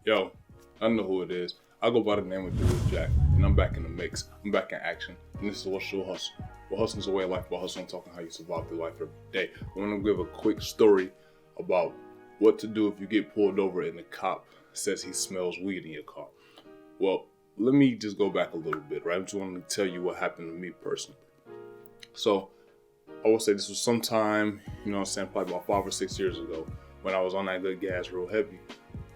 Yo, I know who it is. I go by the name of Dude Jack, and I'm back in the mix. I'm back in action, and this is What's Your Hustle. Well, hustling is a way of life, but hustling, I'm talking how you survive through life every day. I'm gonna give a quick story about what to do if you get pulled over and the cop says he smells weed in your car. Well, let me just go back a little bit, right? I just want to tell you what happened to me personally. So, I will say this was sometime, probably about 5 or 6 years ago when I was on that good gas real heavy.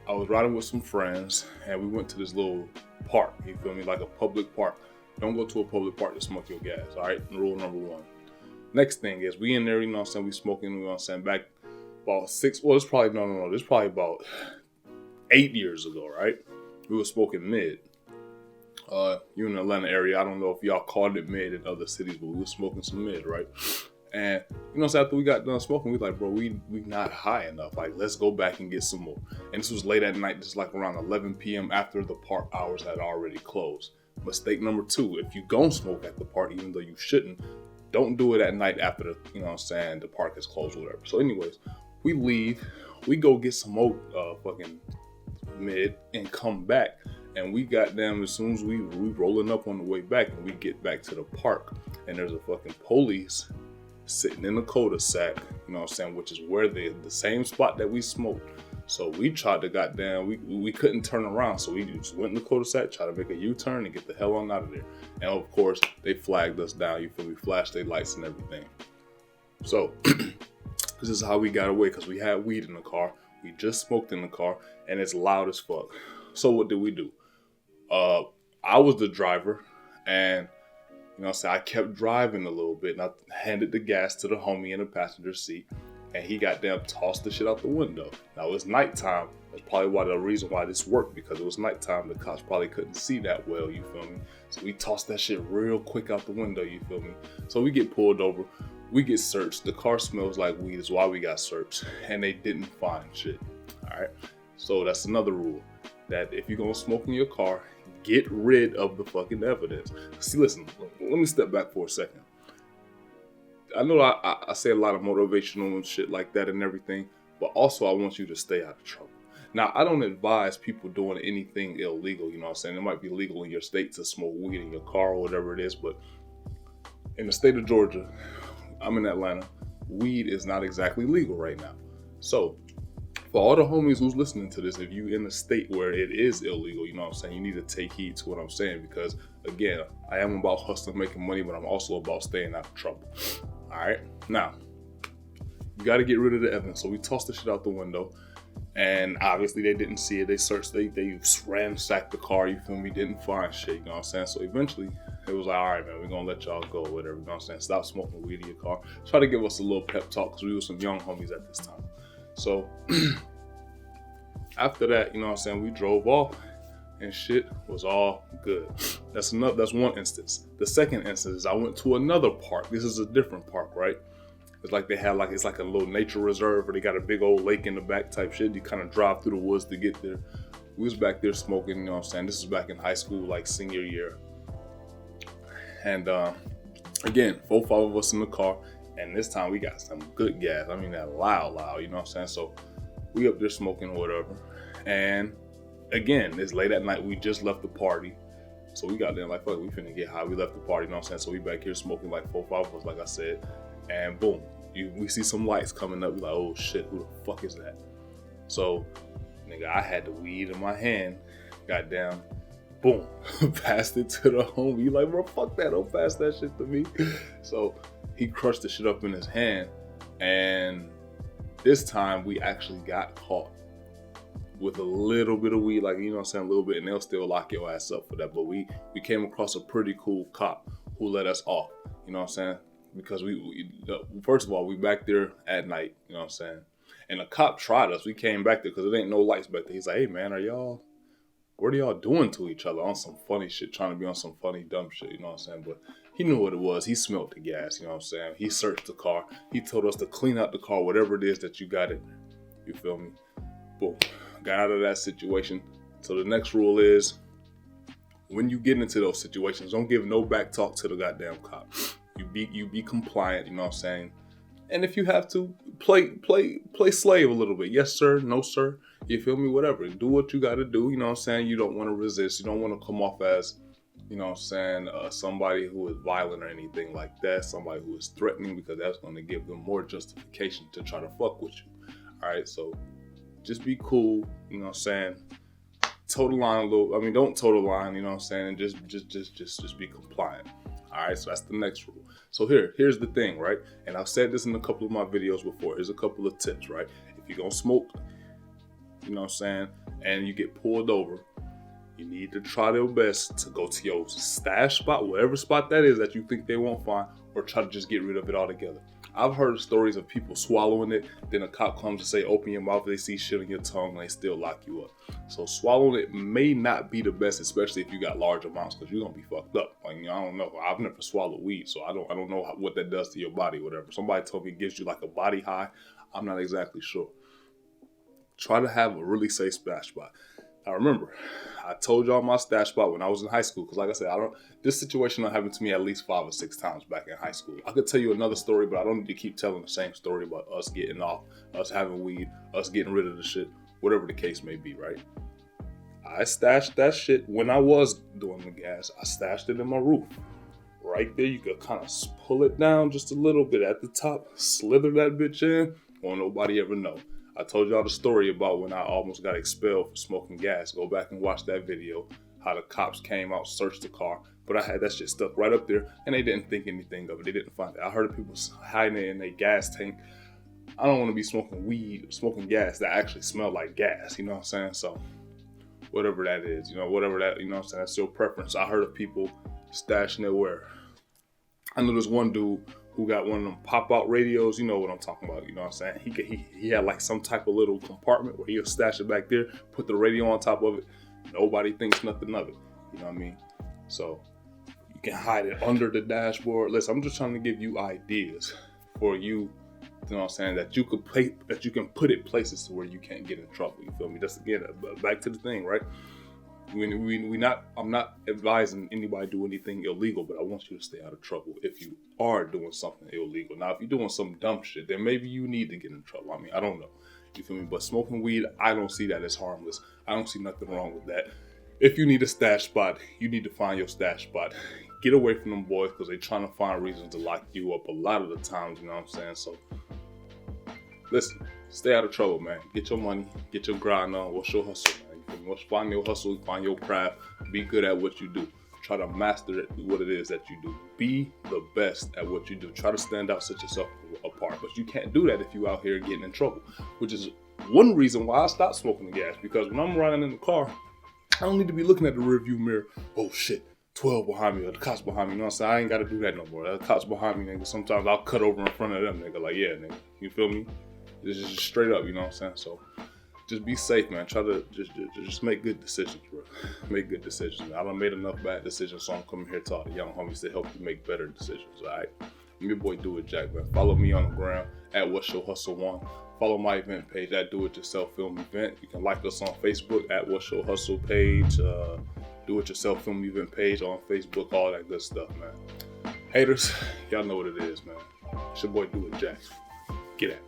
I was riding with some friends and we went to this little park, you feel me, like a public park. Don't go to a public park to smoke your gas, all right? Rule number one. Next thing is we in there, we smoking, back about this is probably about 8 years ago, right? We were smoking mid. You in the Atlanta area, I don't know if y'all called it mid in other cities, but we were smoking some mid, right? And after we got done smoking, we like, bro, we not high enough. Like, let's go back and get some more. And this was late at night, just like around 11 p.m. after the park hours had already closed. Mistake number two: if you gon' smoke at the park, even though you shouldn't, don't do it at night after the park is closed or whatever. So, anyways, we leave, we go get some more fucking mid and come back. And we got them as soon as we rolling up on the way back, and we get back to the park, and there's a fucking police sitting in the cul-de-sac, which is where the same spot that we smoked. So we tried to we couldn't turn around, so we just went in the cul-de-sac, tried to make a U-turn and get the hell on out of there. And of course, they flagged us down, you feel me, flashed their lights and everything. So this is how we got away, because we had weed in the car, we just smoked in the car, and it's loud as fuck. So what did we do? I was the driver, and I kept driving a little bit, and I handed the gas to the homie in the passenger seat, and he goddamn tossed the shit out the window. Now, it was nighttime. That's probably the reason why this worked, because it was nighttime. The cops probably couldn't see that well, you feel me? So we tossed that shit real quick out the window, you feel me? So we get pulled over. We get searched. The car smells like weed is why we got searched, and they didn't find shit. All right? So that's another rule, that if you're going to smoke in your car, get rid of the fucking evidence. See, listen, let me step back for a second. I know I say a lot of motivational and shit like that and everything, but also I want you to stay out of trouble. Now, I don't advise people doing anything illegal, It might be legal in your state to smoke weed in your car or whatever it is, but in the state of Georgia, I'm in Atlanta, weed is not exactly legal right now. So, for all the homies who's listening to this, if you in a state where it is illegal, you need to take heed to what I'm saying, because again, I am about hustling, making money, but I'm also about staying out of trouble. All right. Now, you got to get rid of the evidence. So we tossed the shit out the window, and obviously they didn't see it. They searched, they ransacked the car, you feel me? Didn't find shit, So eventually it was like, all right, man, we're going to let y'all go, whatever, Stop smoking weed in your car. Try to give us a little pep talk, because we were some young homies at this time. So after that, we drove off and shit was all good. That's one instance. The second instance is I went to another park. This is a different park, right? It's like it's like a little nature reserve, where they got a big old lake in the back type shit. You kind of drive through the woods to get there. We was back there smoking, This is back in high school, like senior year. And again, 4 or 5 of us in the car. And this time we got some good gas. I mean, that loud, So we up there smoking or whatever. And again, it's late at night. We just left the party. So we got there like, fuck, we finna get high. We left the party, So we back here smoking like 4 or 5 of us, like I said. And boom, we see some lights coming up. We like, oh shit, who the fuck is that? So, nigga, I had the weed in my hand. Goddamn. Boom, passed it to the homie. He like, bro, fuck that, don't pass that shit to me. So he crushed the shit up in his hand, and this time we actually got caught with a little bit of weed, like, a little bit, and they'll still lock your ass up for that. But we came across a pretty cool cop who let us off, because we first of all, we back there at night, and the cop tried us. We came back there because there ain't no lights back there. He's like, hey man, what are y'all doing to each other on some funny shit, trying to be on some funny, dumb shit, But he knew what it was. He smelled the gas, He searched the car. He told us to clean out the car, whatever it is that you got in there. You feel me? Boom. Got out of that situation. So the next rule is, when you get into those situations, don't give no back talk to the goddamn cop. You be compliant, And if you have to, play slave a little bit. Yes, sir. No, sir. You feel me? Whatever. Do what you got to do. You know what I'm saying? You don't want to resist. You don't want to come off as, you know what I'm saying, somebody who is violent or anything like that. Somebody who is threatening, because that's going to give them more justification to try to fuck with you. All right. So just be cool. You know what I'm saying? Toe the line a little. I mean, don't toe the line. You know what I'm saying? And just be compliant. All right. So that's the next rule. So here's the thing, right? And I've said this in a couple of my videos before. Here's a couple of tips, right? If you're going to smoke, you know what I'm saying, and you get pulled over, you need to try your best to go to your stash spot, whatever spot that is that you think they won't find, or try to just get rid of it altogether. I've heard stories of people swallowing it, then a cop comes to say, open your mouth, they see shit on your tongue, and they still lock you up. So swallowing it may not be the best, especially if you got large amounts, because you're going to be fucked up. Like, you know, I don't know. I've never swallowed weed, so I don't know what that does to your body, whatever. Somebody told me it gives you like a body high. I'm not exactly sure. Try to have a really safe stash spot. Now remember, I told y'all my stash spot when I was in high school, because like I said, this situation happened to me at least 5 or 6 times back in high school. I could tell you another story, but I don't need to keep telling the same story about us getting off, us having weed, us getting rid of the shit, whatever the case may be, right? I stashed that shit when I was doing the gas. I stashed it in my roof. Right there, you could kind of pull it down just a little bit at the top, slither that bitch in, won't nobody ever know. I told y'all the story about when I almost got expelled for smoking gas. Go back and watch that video, how the cops came out, searched the car. But I had that shit stuck right up there, and they didn't think anything of it. They didn't find it. I heard of people hiding it in their gas tank. I don't want to be smoking weed, smoking gas that actually smell like gas. You know what I'm saying? So whatever that is, you know, whatever that, you know what I'm saying, that's your preference. I heard of people stashing it where, I know there's one dude who got one of them pop-out radios. You know what I'm talking about. You know what I'm saying? He had like some type of little compartment where he'll stash it back there, put the radio on top of it. Nobody thinks nothing of it. You know what I mean? So you can hide it under the dashboard. Listen, I'm just trying to give you ideas for you, you know what I'm saying, that you can put it places to where you can't get in trouble. You feel me? That's, again, back to the thing, right? I'm not advising anybody do anything illegal, but I want you to stay out of trouble if you are doing something illegal. Now, if you're doing some dumb shit, then maybe you need to get in trouble. I mean, I don't know. You feel me? But smoking weed, I don't see that as harmless. I don't see nothing wrong with that. If you need a stash spot, you need to find your stash spot. Get away from them boys, because they're trying to find reasons to lock you up a lot of the times, you know what I'm saying? So, listen, stay out of trouble, man. Get your money, get your grind on. What's your hustle, man? Find your hustle, find your craft, be good at what you do. Try to master it, what it is that you do. Be the best at what you do. Try to stand out, set yourself apart. But you can't do that if you out here getting in trouble, which is one reason why I stopped smoking the gas. Because when I'm riding in the car, I don't need to be looking at the rearview mirror. Oh shit, 12 behind me, or the cops behind me. You know what I'm saying? I ain't got to do that no more. The cops behind me, nigga. Sometimes I'll cut over in front of them, nigga. Like, yeah, nigga. You feel me? This is just straight up, you know what I'm saying? So just be safe, man. Try to just make good decisions, bro. Make good decisions. I done made enough bad decisions, so I'm coming here to all the young homies to help you make better decisions, all right? I'm your boy, Do It Jack, man. Follow me on the gram at What's Your Hustle One. Follow my event page at Do It Yourself Film Event. You can like us on Facebook at What's Your Hustle page, Do It Yourself Film Event page on Facebook, all that good stuff, man. Haters, y'all know what it is, man. It's your boy, Do It Jack. Get at it.